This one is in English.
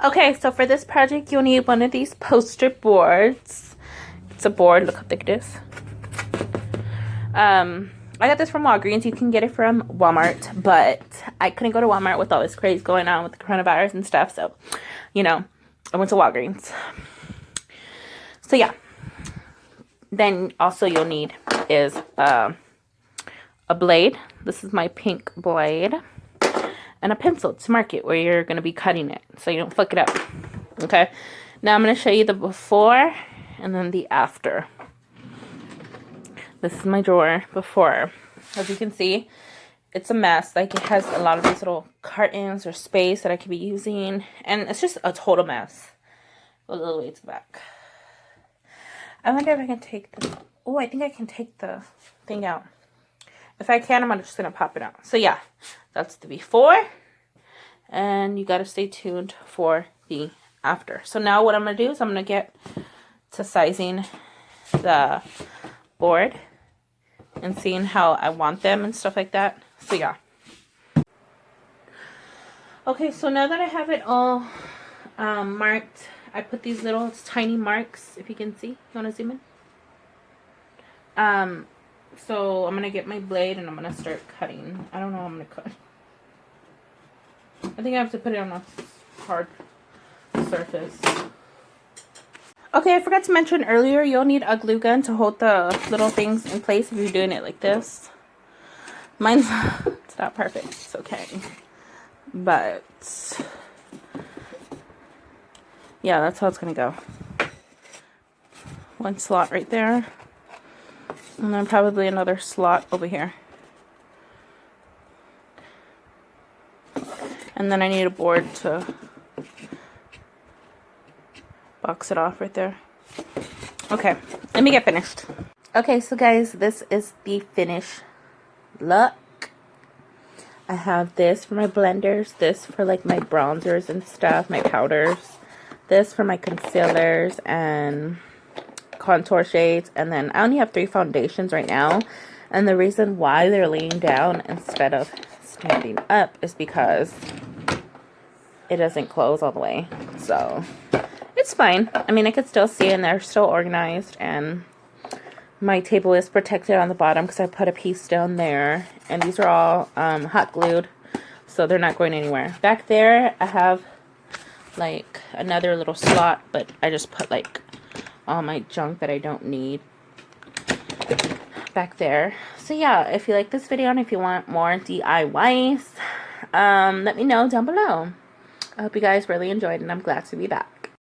Okay, so for this project, you'll need one of these poster boards. It's a board. Look how thick it is. I got this from Walgreens. You can get it from Walmart, but I couldn't go to Walmart with all this craze going on with the coronavirus and stuff. So, you know, I went to Walgreens. So yeah. Then also you'll need is a blade. This is my pink blade. And a pencil to mark it where you're going to be cutting it so you don't fuck it up. Okay. Now I'm going to show you the before and then the after. This is my drawer before. As you can see, it's a mess. Like, it has a lot of these little cartons or space that I could be using. And it's just a total mess. Goes all the way to the back. I wonder if I can take the... Oh, I think I can take the thing out. If I can, I'm just going to pop it out. So, yeah. That's the before. And you got to stay tuned for the after. So, now what I'm going to do is I'm going to get to sizing the board and seeing how I want them and stuff like that. So yeah. Okay, so now that I have it all marked, I put these little tiny marks, if you can see. You want to zoom in? So I'm going to get my blade and I'm going to start cutting. I don't know how I'm going to cut. I think I have to put it on a hard surface. Okay, I forgot to mention earlier, you'll need a glue gun to hold the little things in place if you're doing it like this. Mine's it's not perfect. It's okay. But, yeah, that's how it's going to go. One slot right there. And then probably another slot over here. And then I need a board to box it off right there. Okay, let me get finished. Okay, so guys, this is the finished look. I have this for my blenders, this for like my bronzers and stuff, my powders, this for my concealers and contour shades, and then I only have 3 foundations right now. And the reason why they're laying down instead of standing up is because it doesn't close all the way. So it's fine. I mean, I could still see it and they're still organized, and my table is protected on the bottom because I put a piece down there, and these are all hot glued, so they're not going anywhere. Back there I have like another little slot, but I just put like all my junk that I don't need back there. So yeah, if you like this video and if you want more DIYs, let me know down below. I hope you guys really enjoyed, and I'm glad to be back.